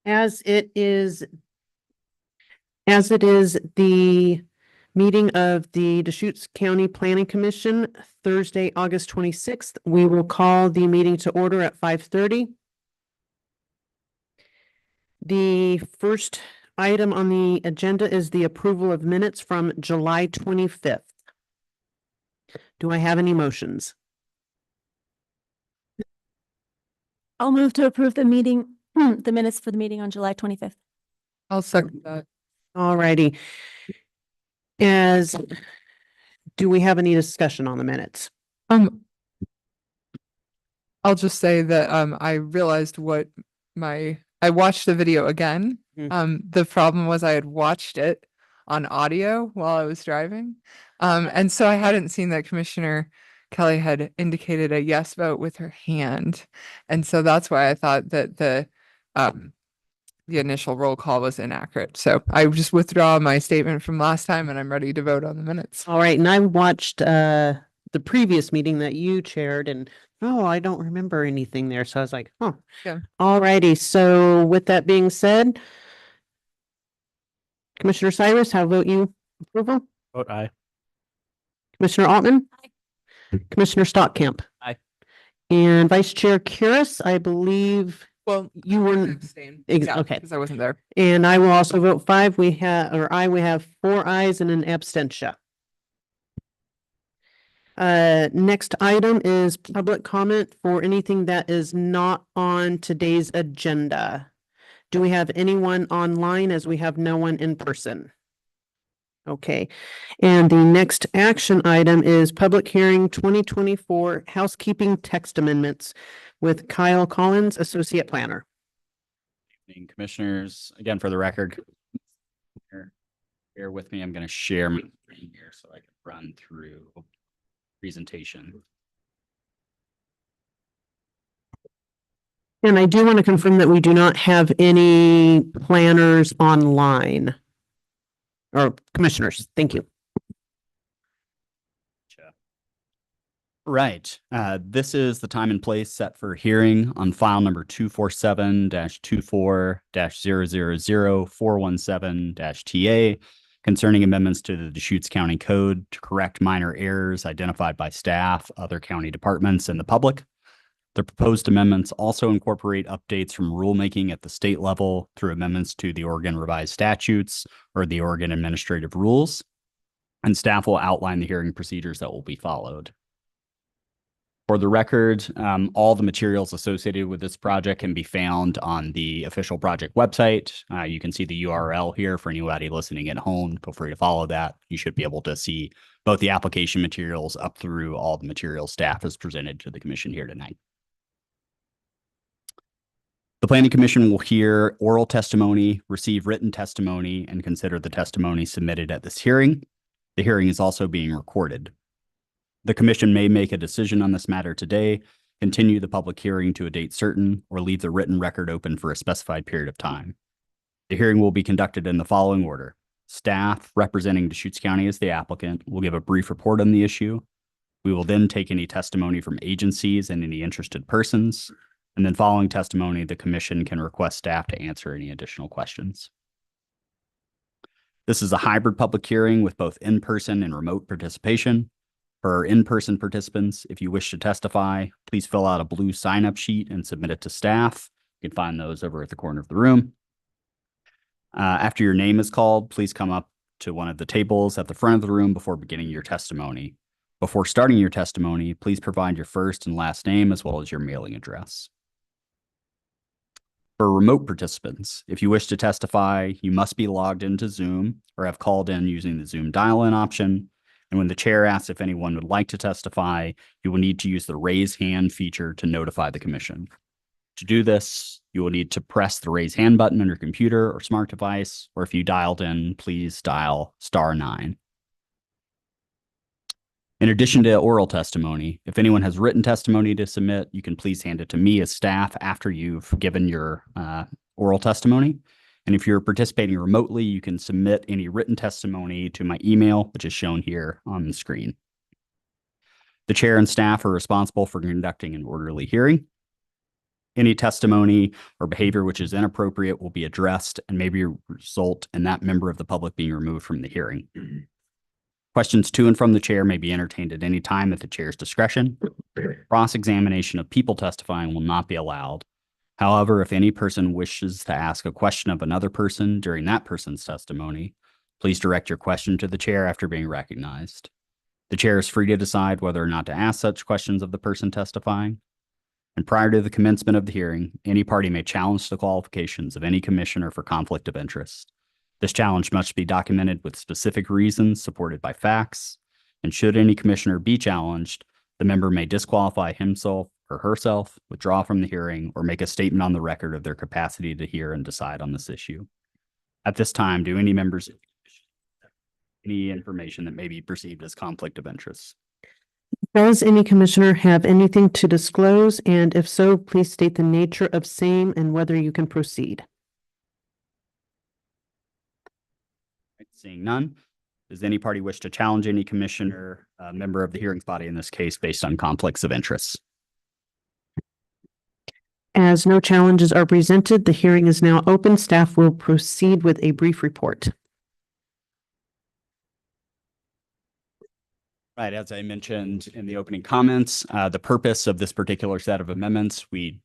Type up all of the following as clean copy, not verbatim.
As it is the meeting of the Deschutes County Planning Commission, Thursday, August 26th, we will call the meeting to order at 5:30. The first item on the agenda is the approval of minutes from July 25th. Do I have any motions? I'll move to approve the meeting, the minutes for the meeting on July 25th. I'll second that. All righty. Do we have any discussion on the minutes? I'll just say that I realized I watched the video again. The problem was I had watched it on audio while I was driving. And so I hadn't seen that Commissioner Kelly had indicated a yes vote with her hand. And so that's why I thought that the initial roll call was inaccurate. So I just withdraw my statement from last time and I'm ready to vote on the minutes. All right, and I watched the previous meeting that you chaired, and I don't remember anything there. So I was like, oh. Yeah. All righty. So with that being said, Commissioner Cyrus, how vote you approval? Vote aye. Commissioner Altman? Aye. Commissioner Stockcamp? Aye. And Vice Chair Curis, I believe Well, you were abstain. okay. Because I wasn't there. And I will also vote 5. We have 4 ayes and an abstention. Next item is public comment for anything that is not on today's agenda. Do we have anyone online, as we have no one in person? Okay, and the next action item is public hearing 2024 housekeeping text amendments with Kyle Collins, Associate Planner. Evening, Commissioners. Again, for the record, bear with me. I'm going to share my screen here so I can run through presentation. And I do want to confirm that we do not have any planners online. Or commissioners. Thank you. Right. This is the time and place set for hearing on file number 247-24-000-417-TA concerning amendments to the Deschutes County Code to correct minor errors identified by staff, other county departments, and the public. The proposed amendments also incorporate updates from rulemaking at the state level through amendments to the Oregon Revised Statutes or the Oregon Administrative Rules, and staff will outline the hearing procedures that will be followed. For the record, all the materials associated with this project can be found on the official project website. You can see the URL here for anybody listening at home. Feel free to follow that. You should be able to see both the application materials up through all the materials staff has presented to the commission here tonight. The Planning Commission will hear oral testimony, receive written testimony, and consider the testimony submitted at this hearing. The hearing is also being recorded. The Commission may make a decision on this matter today, continue the public hearing to a date certain, or leave the written record open for a specified period of time. The hearing will be conducted in the following order. Staff representing Deschutes County as the applicant will give a brief report on the issue. We will then take any testimony from agencies and any interested persons. And then following testimony, the commission can request staff to answer any additional questions. This is a hybrid public hearing with both in-person and remote participation. For our in-person participants, if you wish to testify, please fill out a blue sign-up sheet and submit it to staff. You can find those over at the corner of the room. After your name is called, please come up to one of the tables at the front of the room before beginning your testimony. Before starting your testimony, please provide your first and last name as well as your mailing address. For remote participants, if you wish to testify, you must be logged into Zoom or have called in using the Zoom dial-in option. And when the chair asks if anyone would like to testify, you will need to use the raise hand feature to notify the commission. To do this, you will need to press the raise hand button on your computer or smart device, or if you dialed in, please dial *9. In addition to oral testimony, if anyone has written testimony to submit, you can please hand it to me as staff after you've given your oral testimony. And if you're participating remotely, you can submit any written testimony to my email, which is shown here on the screen. The chair and staff are responsible for conducting an orderly hearing. Any testimony or behavior which is inappropriate will be addressed and maybe result in that member of the public being removed from the hearing. Questions to and from the chair may be entertained at any time at the chair's discretion. Cross-examination of people testifying will not be allowed. However, if any person wishes to ask a question of another person during that person's testimony, please direct your question to the chair after being recognized. The chair is free to decide whether or not to ask such questions of the person testifying. And prior to the commencement of the hearing, any party may challenge the qualifications of any commissioner for conflict of interest. This challenge must be documented with specific reasons supported by facts, and should any commissioner be challenged, the member may disqualify himself or herself, withdraw from the hearing, or make a statement on the record of their capacity to hear and decide on this issue. At this time, do any members have any information that may be perceived as conflict of interest? Does any commissioner have anything to disclose? And if so, please state the nature of same and whether you can proceed. Seeing none, does any party wish to challenge any commissioner, member of the hearings body in this case based on conflicts of interest? As no challenges are presented, the hearing is now open. Staff will proceed with a brief report. Right, as I mentioned in the opening comments, the purpose of this particular set of amendments, we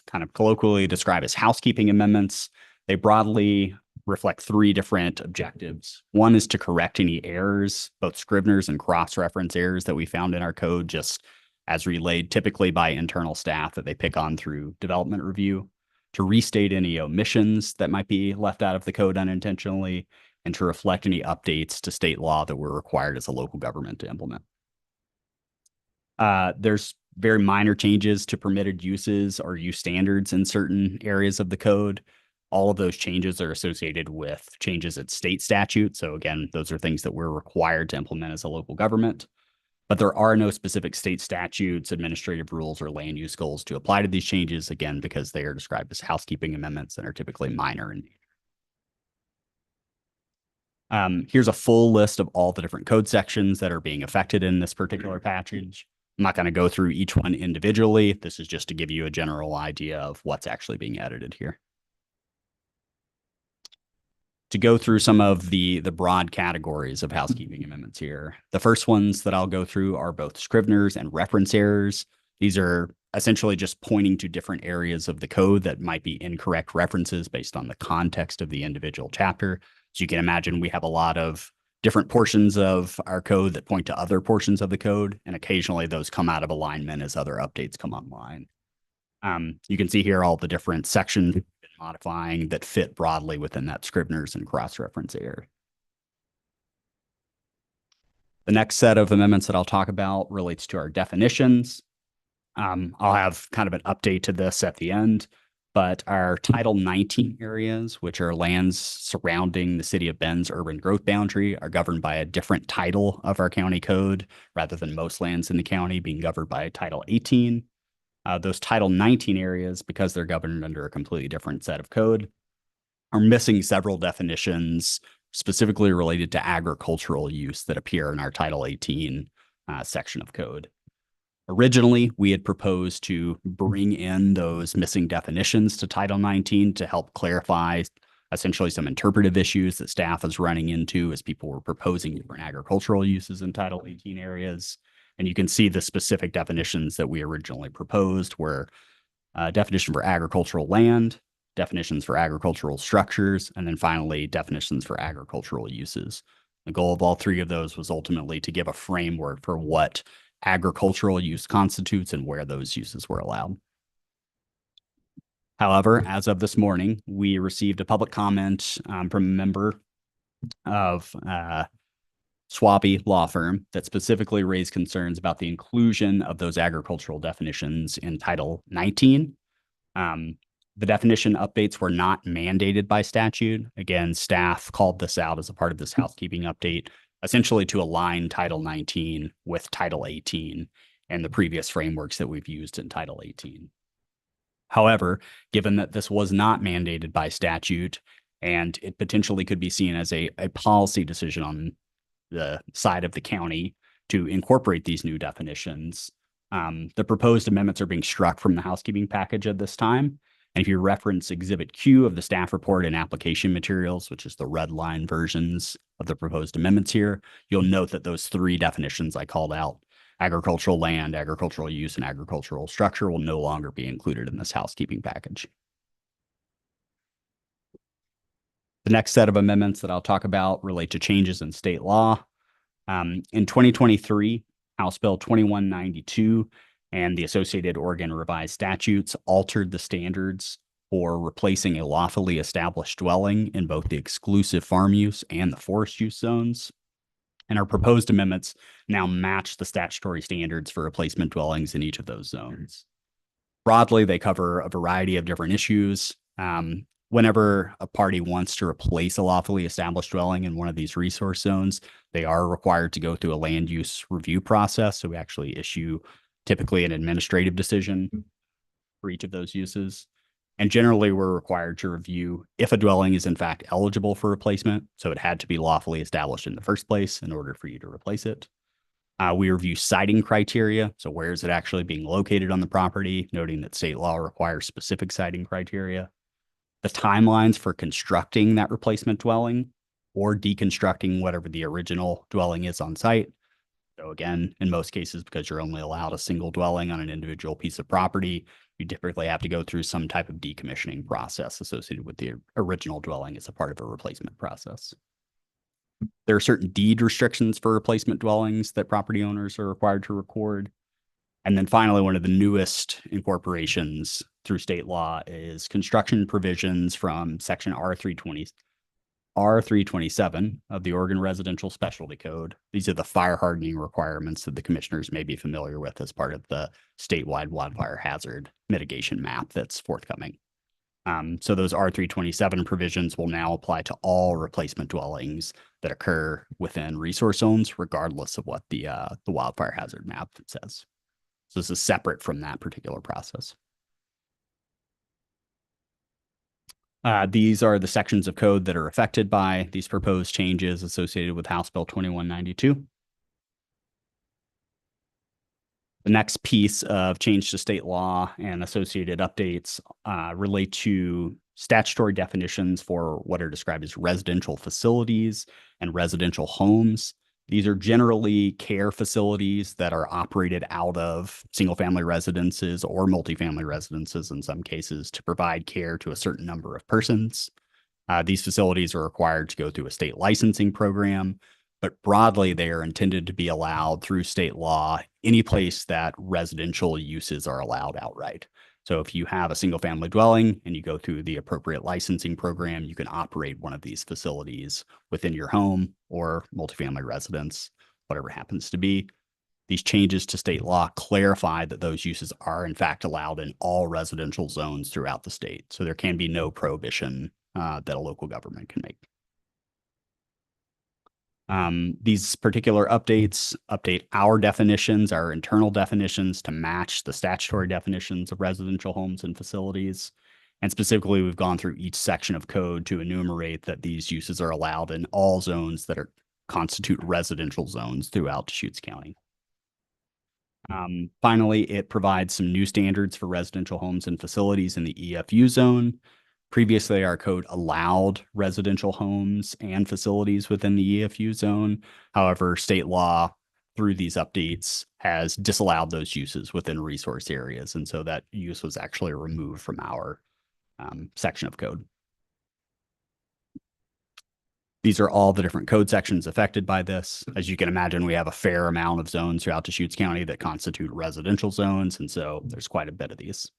kind of colloquially describe as housekeeping amendments. They broadly reflect three different objectives. One is to correct any errors, both Scrivener's and cross-reference errors that we found in our code, just as relayed typically by internal staff that they pick on through development review, to restate any omissions that might be left out of the code unintentionally, and to reflect any updates to state law that were required as a local government to implement. There's very minor changes to permitted uses or use standards in certain areas of the code. All of those changes are associated with changes at state statute. So again, those are things that we're required to implement as a local government. But there are no specific state statutes, administrative rules, or land use goals to apply to these changes, again, because they are described as housekeeping amendments and are typically minor in nature. Here's a full list of all the different code sections that are being affected in this particular package. I'm not going to go through each one individually. This is just to give you a general idea of what's actually being edited here. To go through some of the broad categories of housekeeping amendments here. The first ones that I'll go through are both Scrivener's and reference errors. These are essentially just pointing to different areas of the code that might be incorrect references based on the context of the individual chapter. So you can imagine we have a lot of different portions of our code that point to other portions of the code, and occasionally those come out of alignment as other updates come online. You can see here all the different sections modifying that fit broadly within that Scrivener's and cross-reference error. The next set of amendments that I'll talk about relates to our definitions. I'll have kind of an update to this at the end, but our Title 19 areas, which are lands surrounding the city of Bend's urban growth boundary, are governed by a different title of our county code, rather than most lands in the county being governed by Title 18. Those Title 19 areas, because they're governed under a completely different set of code, are missing several definitions specifically related to agricultural use that appear in our Title 18 section of code. Originally, we had proposed to bring in those missing definitions to Title 19 to help clarify essentially some interpretive issues that staff is running into as people were proposing different agricultural uses in Title 18 areas. And you can see the specific definitions that we originally proposed were definition for agricultural land, definitions for agricultural structures, and then finally definitions for agricultural uses. The goal of all three of those was ultimately to give a framework for what agricultural use constitutes and where those uses were allowed. However, as of this morning, we received a public comment from a member of Swaby Law Firm that specifically raised concerns about the inclusion of those agricultural definitions in Title 19. The definition updates were not mandated by statute. Again, staff called this out as a part of this housekeeping update, essentially to align Title 19 with Title 18 and the previous frameworks that we've used in Title 18. However, given that this was not mandated by statute and it potentially could be seen as a policy decision on the side of the county to incorporate these new definitions, The proposed amendments are being struck from the housekeeping package at this time. And if you reference Exhibit Q of the staff report and application materials, which is the red line versions of the proposed amendments here, you'll note that those three definitions I called out, agricultural land, agricultural use, and agricultural structure, will no longer be included in this housekeeping package. The next set of amendments that I'll talk about relate to changes in state law. In 2023, House Bill 2192 and the associated Oregon revised statutes altered the standards for replacing a lawfully established dwelling in both the exclusive farm use and the forest use zones. And our proposed amendments now match the statutory standards for replacement dwellings in each of those zones. Broadly, they cover a variety of different issues. Whenever a party wants to replace a lawfully established dwelling in one of these resource zones, they are required to go through a land use review process. So we actually issue typically an administrative decision for each of those uses. And generally, we're required to review if a dwelling is in fact eligible for replacement. So it had to be lawfully established in the first place in order for you to replace it. We review siting criteria. So where is it actually being located on the property, noting that state law requires specific siting criteria. The timelines for constructing that replacement dwelling or deconstructing whatever the original dwelling is on site. So again, in most cases, because you're only allowed a single dwelling on an individual piece of property, you typically have to go through some type of decommissioning process associated with the original dwelling as a part of a replacement process. There are certain deed restrictions for replacement dwellings that property owners are required to record. And then finally, one of the newest incorporations through state law is construction provisions from section R327 of the Oregon Residential Specialty Code. These are the fire hardening requirements that the commissioners may be familiar with as part of the statewide wildfire hazard mitigation map that's forthcoming. So those R327 provisions will now apply to all replacement dwellings that occur within resource zones, regardless of what the wildfire hazard map says. So this is separate from that particular process. These are the sections of code that are affected by these proposed changes associated with House Bill 2192. The next piece of change to state law and associated updates relate to statutory definitions for what are described as residential facilities and residential homes. These are generally care facilities that are operated out of single-family residences or multifamily residences in some cases to provide care to a certain number of persons. These facilities are required to go through a state licensing program, but broadly, they are intended to be allowed through state law any place that residential uses are allowed outright. So if you have a single-family dwelling and you go through the appropriate licensing program, you can operate one of these facilities within your home or multifamily residence, whatever happens to be. These changes to state law clarify that those uses are in fact allowed in all residential zones throughout the state. So there can be no prohibition that a local government can make. These particular updates update our definitions, our internal definitions to match the statutory definitions of residential homes and facilities. And specifically, we've gone through each section of code to enumerate that these uses are allowed in all zones that constitute residential zones throughout Deschutes County. Finally, it provides some new standards for residential homes and facilities in the EFU zone. Previously, our code allowed residential homes and facilities within the EFU zone. However, state law through these updates has disallowed those uses within resource areas. And so that use was actually removed from our section of code. These are all the different code sections affected by this. As you can imagine, we have a fair amount of zones throughout Deschutes County that constitute residential zones. And so there's quite a bit of these.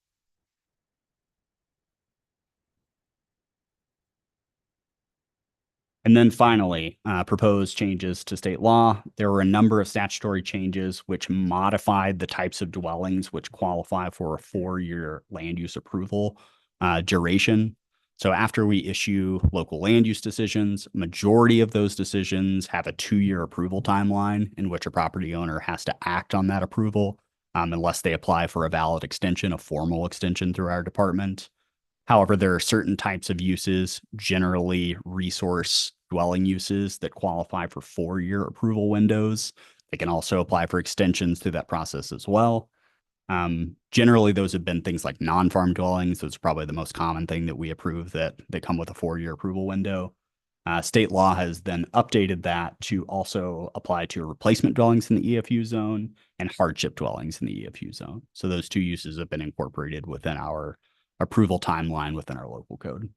And then finally, proposed changes to state law. There were a number of statutory changes which modified the types of dwellings which qualify for a 4-year land use approval duration. So after we issue local land use decisions, majority of those decisions have a 2-year approval timeline in which a property owner has to act on that approval unless they apply for a valid extension, a formal extension through our department. However, there are certain types of uses, generally resource dwelling uses, that qualify for 4-year approval windows. They can also apply for extensions through that process as well. Generally, those have been things like non-farm dwellings. Those are probably the most common thing that we approve that they come with a 4-year approval window. State law has then updated that to also apply to replacement dwellings in the EFU zone and hardship dwellings in the EFU zone. So those two uses have been incorporated within our approval timeline within our local code.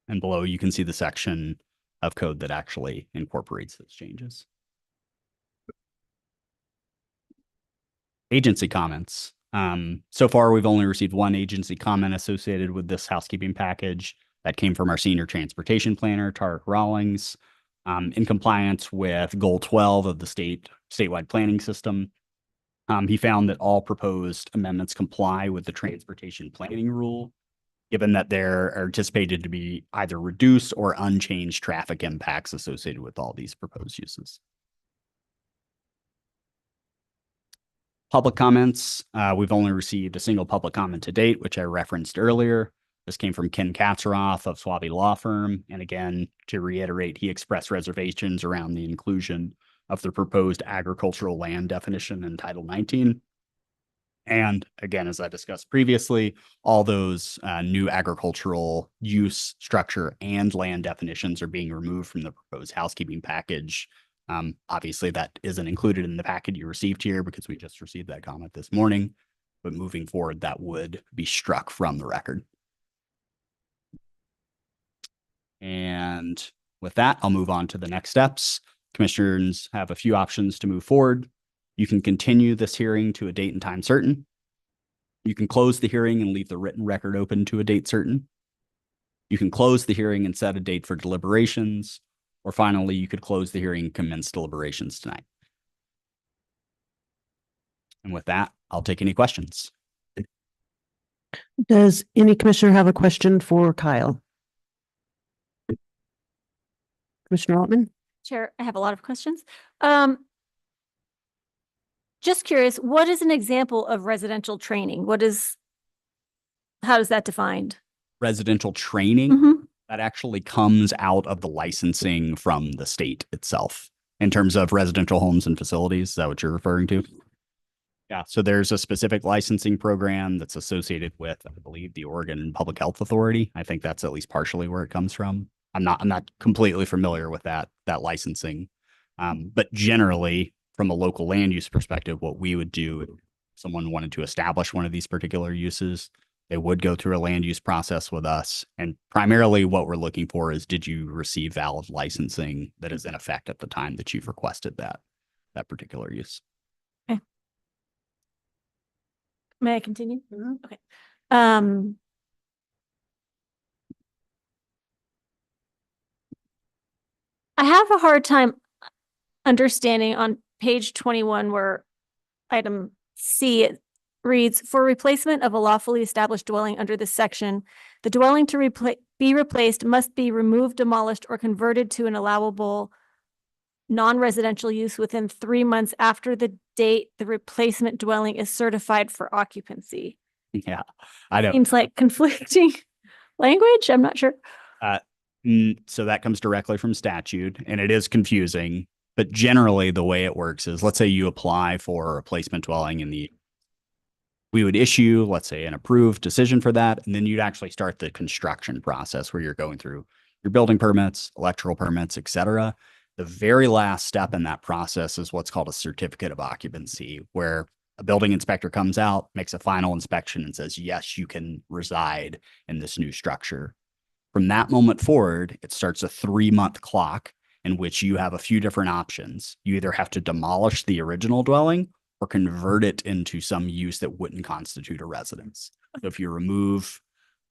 And below, you can see the section of code that actually incorporates those changes. Agency comments. So far, we've only received one agency comment associated with this housekeeping package. That came from our senior transportation planner, Tarek Rawlings, in compliance with Goal 12 of the statewide planning system. He found that all proposed amendments comply with the transportation planning rule, given that there are anticipated to be either reduced or unchanged traffic impacts associated with all these proposed uses. Public comments. We've only received a single public comment to date, which I referenced earlier. This came from Ken Katzeroff of Swaby Law Firm. And again, to reiterate, he expressed reservations around the inclusion of the proposed agricultural land definition in Title 19. And again, as I discussed previously, all those new agricultural use, structure, and land definitions are being removed from the proposed housekeeping package. Obviously, that isn't included in the packet you received here because we just received that comment this morning. But moving forward, that would be struck from the record. And with that, I'll move on to the next steps. Commissioners have a few options to move forward. You can continue this hearing to a date and time certain. You can close the hearing and leave the written record open to a date certain. You can close the hearing and set a date for deliberations. Or finally, you could close the hearing and commence deliberations tonight. And with that, I'll take any questions. Does any commissioner have a question for Kyle? Commissioner Altman? Chair, I have a lot of questions. Just curious, what is an example of residential training? How is that defined? Residential training, that actually comes out of the licensing from the state itself in terms of residential homes and facilities. Is that what you're referring to? Yeah. So there's a specific licensing program that's associated with, I believe, the Oregon Public Health Authority. I think that's at least partially where it comes from. I'm not completely familiar with that licensing. But generally, from a local land use perspective, what we would do if someone wanted to establish one of these particular uses, they would go through a land use process with us. And primarily what we're looking for is, did you receive valid licensing that is in effect at the time that you've requested that particular use? Okay. May I continue? Okay. I have a hard time understanding on page 21 where item C, it reads, for replacement of a lawfully established dwelling under this section, the dwelling to be replaced must be removed, demolished, or converted to an allowable non-residential use within 3 months after the date the replacement dwelling is certified for occupancy. Yeah, I know. Seems like conflicting language. I'm not sure. So that comes directly from statute, and it is confusing. But generally, the way it works is, let's say you apply for a replacement dwelling we would issue, let's say, an approved decision for that, and then you'd actually start the construction process where you're going through your building permits, electrical permits, et cetera. The very last step in that process is what's called a certificate of occupancy, where a building inspector comes out, makes a final inspection, and says, yes, you can reside in this new structure. From that moment forward, it starts a 3-month clock in which you have a few different options. You either have to demolish the original dwelling or convert it into some use that wouldn't constitute a residence. So if you remove,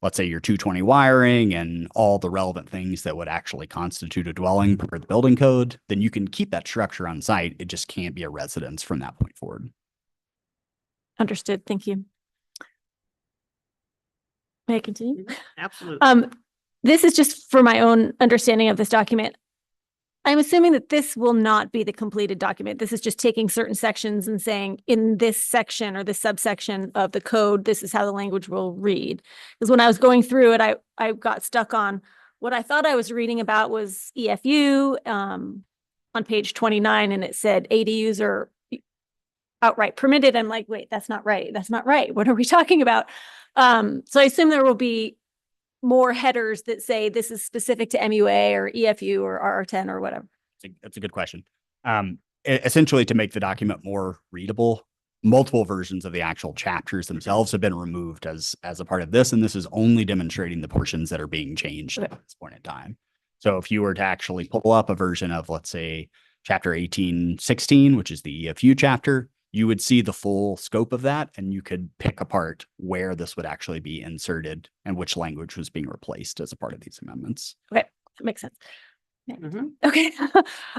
let's say, your 220 wiring and all the relevant things that would actually constitute a dwelling per the building code, then you can keep that structure on site. It just can't be a residence from that point forward. Understood. Thank you. May I continue? Absolutely. This is just for my own understanding of this document. I'm assuming that this will not be the completed document. This is just taking certain sections and saying, in this section or this subsection of the code, this is how the language will read. Because when I was going through it, I got stuck on what I thought I was reading about was EFU on page 29, and it said ADUs are outright permitted. I'm like, wait, that's not right. That's not right. What are we talking about? So I assume there will be more headers that say this is specific to MUA or EFU or RR10 or whatever. That's a good question. Essentially, to make the document more readable, multiple versions of the actual chapters themselves have been removed as a part of this, and this is only demonstrating the portions that are being changed at this point in time. So if you were to actually pull up a version of, let's say, chapter 1816, which is the EFU chapter, you would see the full scope of that, and you could pick apart where this would actually be inserted and which language was being replaced as a part of these amendments. Okay, that makes sense. Mhm. Okay.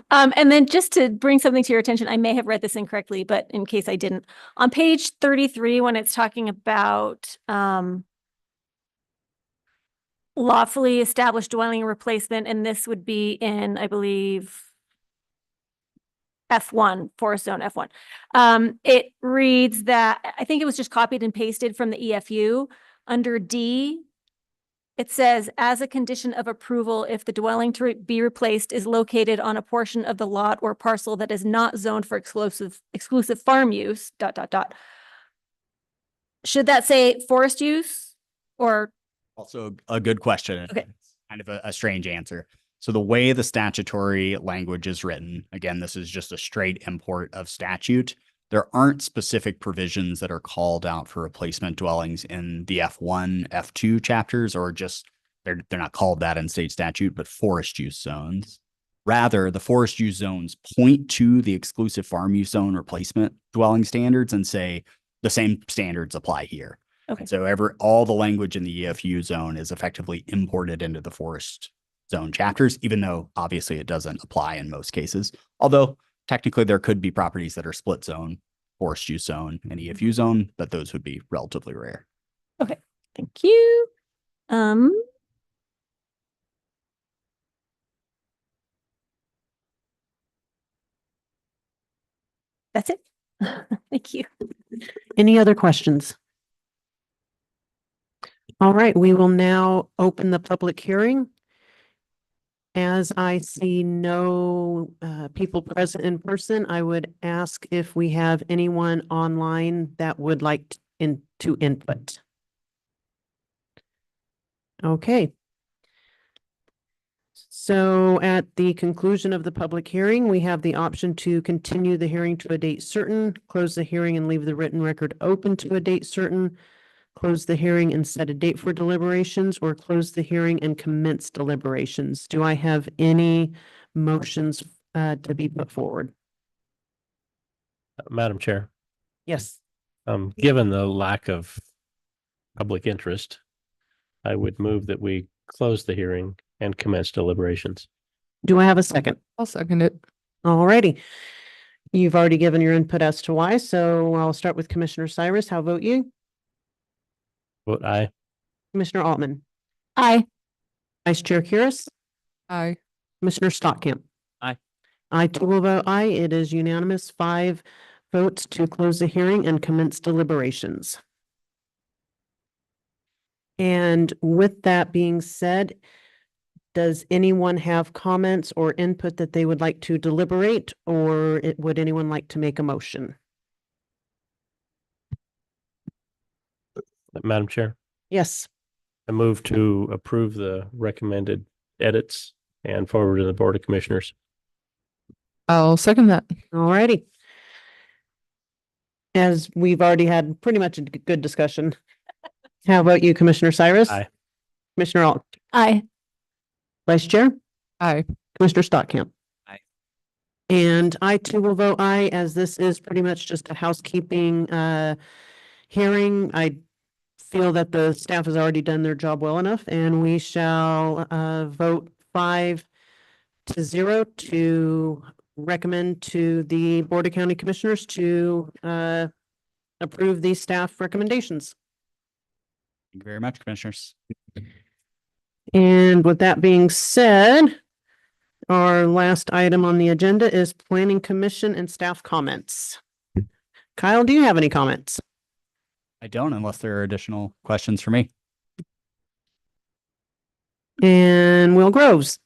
And then just to bring something to your attention, I may have read this incorrectly, but in case I didn't, on page 33, when it's talking about lawfully established dwelling replacement, and this would be in, I believe, F1, Forest Zone F1. It reads that, I think it was just copied and pasted from the EFU. Under D, it says, as a condition of approval, if the dwelling to be replaced is located on a portion of the lot or parcel that is not zoned for exclusive farm use, ... Should that say forest use or? Also a good question. Okay. It's kind of a strange answer. So the way the statutory language is written, again, this is just a straight import of statute. There aren't specific provisions that are called out for replacement dwellings in the F1, F2 chapters, or just they're not called that in state statute, but forest use zones. Rather, the forest use zones point to the exclusive farm use zone replacement dwelling standards and say the same standards apply here. Okay. So all the language in the EFU zone is effectively imported into the forest zone chapters, even though obviously it doesn't apply in most cases. Although technically there could be properties that are split zone, forest use zone, and EFU zone, but those would be relatively rare. Okay, thank you. That's it. Thank you. Any other questions? All right, we will now open the public hearing. As I see no people present in person, I would ask if we have anyone online that would like to input. Okay. So at the conclusion of the public hearing, we have the option to continue the hearing to a date certain, close the hearing and leave the written record open to a date certain, close the hearing and set a date for deliberations, or close the hearing and commence deliberations. Do I have any motions to be put forward? Madam Chair, Yes. given the lack of public interest, I would move that we close the hearing and commence deliberations. Do I have a second? I'll second it. All righty. You've already given your input as to why, so I'll start with Commissioner Cyrus. How vote you? Vote aye. Commissioner Altman, Aye. Vice Chair Curis, Aye. Commissioner Stockkamp. Aye. I too will vote aye. It is unanimous, 5 votes to close the hearing and commence deliberations. And with that being said, does anyone have comments or input that they would like to deliberate, or would anyone like to make a motion? Madam Chair, Yes. I move to approve the recommended edits and forward to the Board of Commissioners. I'll second that. All righty. As we've already had pretty much a good discussion. How about you, Commissioner Cyrus? Aye. Commissioner Alt, Aye. Vice Chair, Aye. Commissioner Stockkamp. Aye. And I too will vote aye, as this is pretty much just a housekeeping hearing. I feel that the staff has already done their job well enough, and we shall vote 5-0 to recommend to the Board of County Commissioners to approve these staff recommendations. Thank you very much, commissioners. And with that being said, our last item on the agenda is Planning Commission and staff comments. Kyle, do you have any comments? I don't, unless there are additional questions for me. And Will Groves.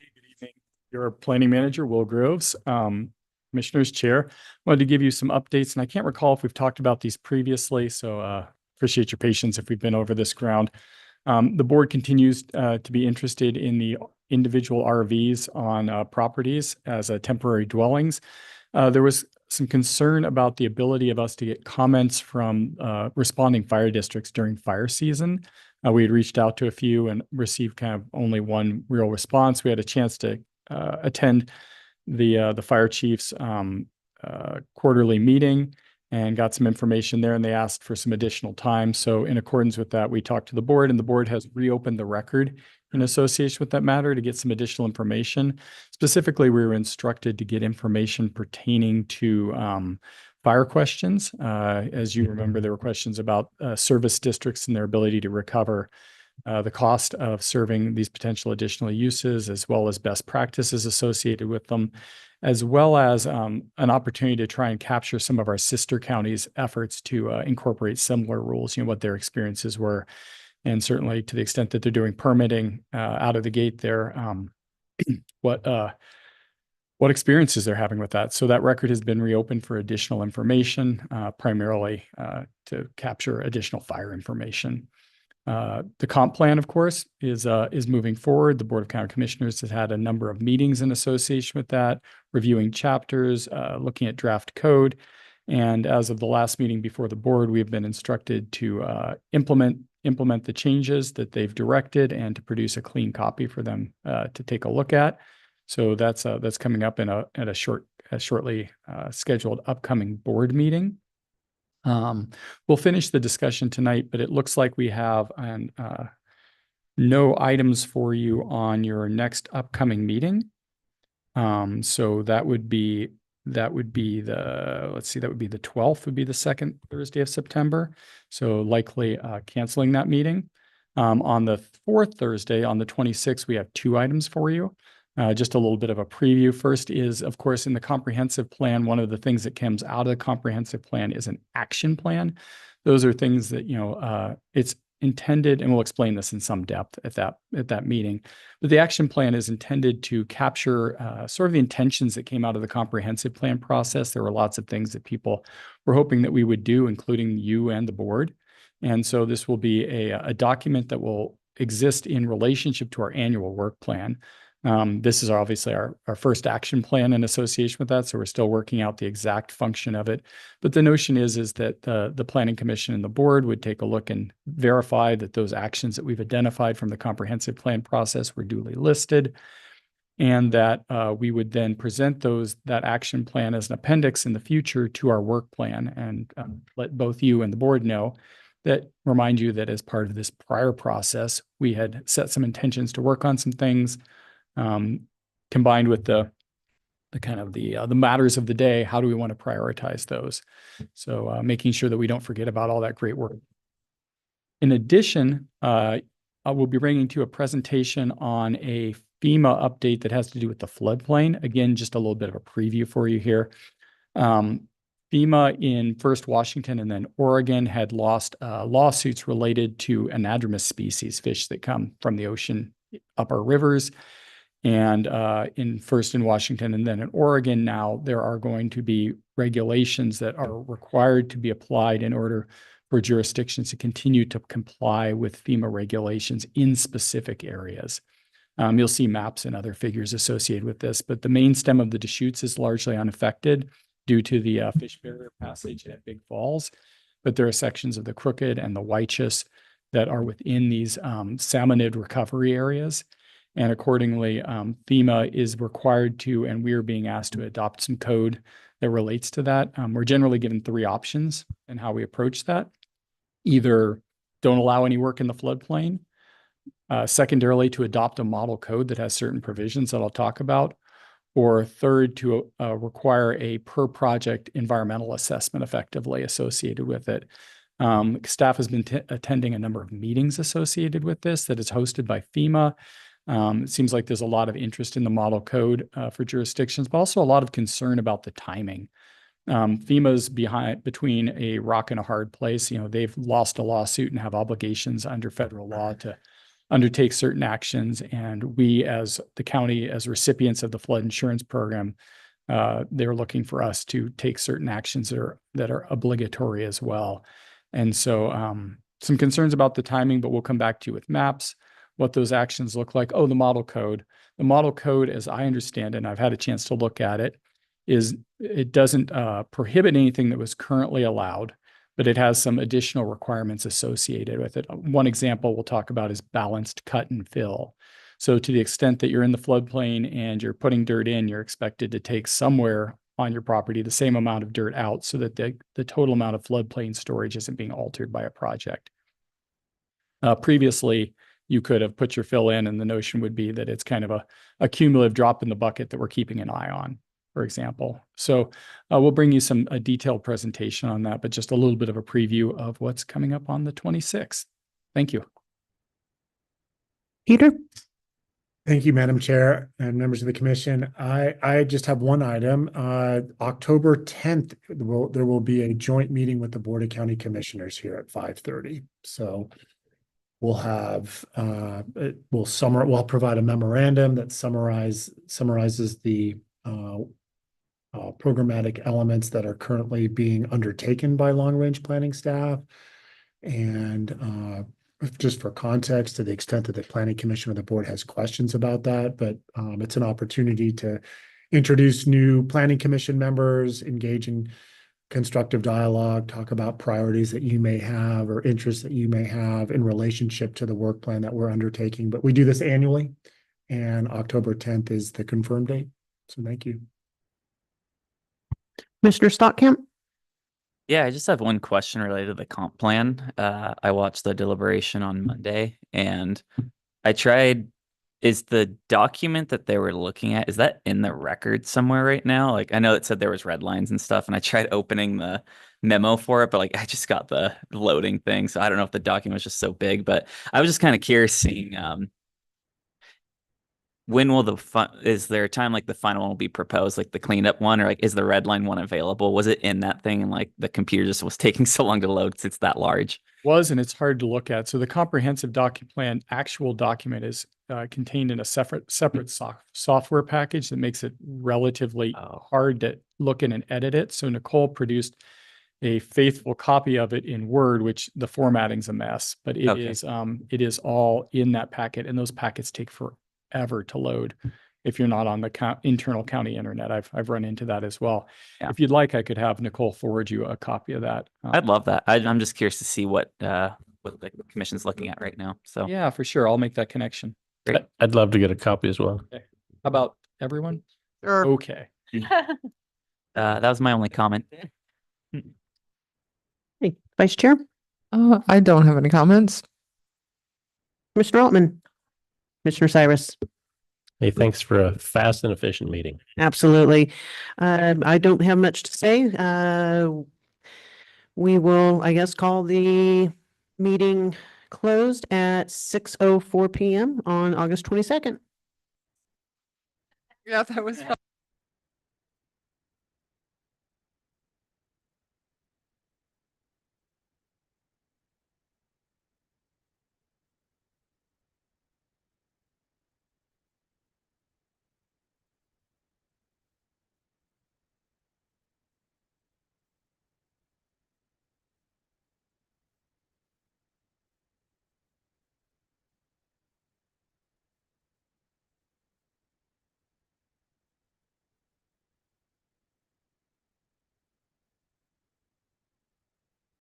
Good evening. Your planning manager, Will Groves. Commissioners, Chair. Wanted to give you some updates, and I can't recall if we've talked about these previously, so appreciate your patience if we've been over this ground. The board continues to be interested in the individual RVs on properties as temporary dwellings. There was some concern about the ability of us to get comments from responding fire districts during fire season. We had reached out to a few and received kind of only one real response. We had a chance to attend the fire chief's quarterly meeting and got some information there, and they asked for some additional time. So in accordance with that, we talked to the board, and the board has reopened the record in association with that matter to get some additional information. Specifically, we were instructed to get information pertaining to fire questions. As you remember, there were questions about service districts and their ability to recover the cost of serving these potential additional uses, as well as best practices associated with them, as well as an opportunity to try and capture some of our sister counties' efforts to incorporate similar rules, what their experiences were. And certainly to the extent that they're doing permitting out of the gate there, what experiences they're having with that. So that record has been reopened for additional information, primarily to capture additional fire information. The comp plan, of course, is moving forward. The Board of County Commissioners has had a number of meetings in association with that, reviewing chapters, looking at draft code. And as of the last meeting before the board, we have been instructed to implement the changes that they've directed and to produce a clean copy for them to take a look at. So that's coming up at a shortly scheduled upcoming board meeting. We'll finish the discussion tonight, but it looks like we have no items for you on your next upcoming meeting. So that would be the 12th would be the second Thursday of September. So likely canceling that meeting. On the fourth Thursday, on the 26th, we have two items for you. Just a little bit of a preview. First is, of course, in the comprehensive plan, one of the things that comes out of the comprehensive plan is an action plan. Those are things that, it's intended, and we'll explain this in some depth at that meeting, but the action plan is intended to capture sort of the intentions that came out of the comprehensive plan process. There were lots of things that people were hoping that we would do, including you and the board. And so this will be a document that will exist in relationship to our annual work plan. This is obviously our first action plan in association with that, so we're still working out the exact function of it. But the notion is that the Planning Commission and the board would take a look and verify that those actions that we've identified from the comprehensive plan process were duly listed, and that we would then present that action plan as an appendix in the future to our work plan, and let both you and the board know that, remind you that as part of this prior process, we had set some intentions to work on some things. Combined with the matters of the day, how do we want to prioritize those? So making sure that we don't forget about all that great work. In addition, I will be bringing to you a presentation on a FEMA update that has to do with the floodplain. Again, just a little bit of a preview for you here. FEMA in first Washington and then Oregon had lost lawsuits related to anadromous species, fish that come from the ocean up our rivers. And in Washington and then in Oregon now, there are going to be regulations that are required to be applied in order for jurisdictions to continue to comply with FEMA regulations in specific areas. You'll see maps and other figures associated with this, but the main stem of the Deschutes is largely unaffected due to the fish barrier passage at Big Falls. But there are sections of the Crooked and the Waichus that are within these salmonid recovery areas. And accordingly, FEMA is required to, and we are being asked to adopt some code that relates to that. We're generally given three options in how we approach that. Either don't allow any work in the floodplain. Secondarily, to adopt a model code that has certain provisions that I'll talk about. Or third, to require a per project environmental assessment effectively associated with it. Staff has been attending a number of meetings associated with this that is hosted by FEMA. It seems like there's a lot of interest in the model code for jurisdictions, but also a lot of concern about the timing. FEMA's between a rock and a hard place. They've lost a lawsuit and have obligations under federal law to undertake certain actions. And we, as the county, as recipients of the flood insurance program, they're looking for us to take certain actions that are obligatory as well. And so some concerns about the timing, but we'll come back to you with maps, what those actions look like. Oh, the model code. The model code, as I understand it, and I've had a chance to look at it, is it doesn't prohibit anything that was currently allowed, but it has some additional requirements associated with it. One example we'll talk about is balanced cut and fill. So to the extent that you're in the floodplain and you're putting dirt in, you're expected to take somewhere on your property the same amount of dirt out so that the total amount of floodplain storage isn't being altered by a project. Previously, you could have put your fill in and the notion would be that it's kind of a cumulative drop in the bucket that we're keeping an eye on, for example. So we'll bring you a detailed presentation on that, but just a little bit of a preview of what's coming up on the 26th. Thank you. Peter? Thank you, Madam Chair and members of the commission. I just have one item. October 10th, there will be a joint meeting with the Board of County Commissioners here at 5:30. So we'll have we'll provide a memorandum that summarizes the programmatic elements that are currently being undertaken by long-range planning staff. And just for context, to the extent that the Planning Commission or the board has questions about that, but it's an opportunity to introduce new Planning Commission members, engage in constructive dialogue, talk about priorities that you may have or interests that you may have in relationship to the work plan that we're undertaking. But we do this annually, and October 10th is the confirmed date. So thank you. Mr. Stockkamp? Yeah, I just have one question related to the comp plan. I watched the deliberation on Monday and I tried, is the document that they were looking at, is that in the record somewhere right now? Like, I know it said there was red lines and stuff and I tried opening the memo for it, but like I just got the loading thing. So I don't know if the document was just so big, but I was just kind of curious seeing, when will is there a time like the final one will be proposed, like the cleanup one, or like is the red line one available? Was it in that thing and like the computer just was taking so long to load because it's that large? And it's hard to look at. So the comprehensive document plan actual document is contained in a separate software package that makes it relatively hard to look in and edit it. So Nicole produced a faithful copy of it in Word, which the formatting's a mess, but it is all in that packet, and those packets take forever to load if you're not on the internal county internet. I've run into that as well. Yeah. If you'd like, I could have Nicole forward you a copy of that. I'd love that. I'm just curious to see what the commission's looking at right now. So Yeah, for sure. I'll make that connection. Great. I'd love to get a copy as well. How about everyone? Sure. Okay. that was my only comment. Hey, Vice Chair? I don't have any comments. Mr. Altman? Commissioner Cyrus? Hey, thanks for a fast and efficient meeting. Absolutely. I don't have much to say. We will, I guess, call the meeting closed at 6:04 p.m. on August 22nd. Yeah, that was.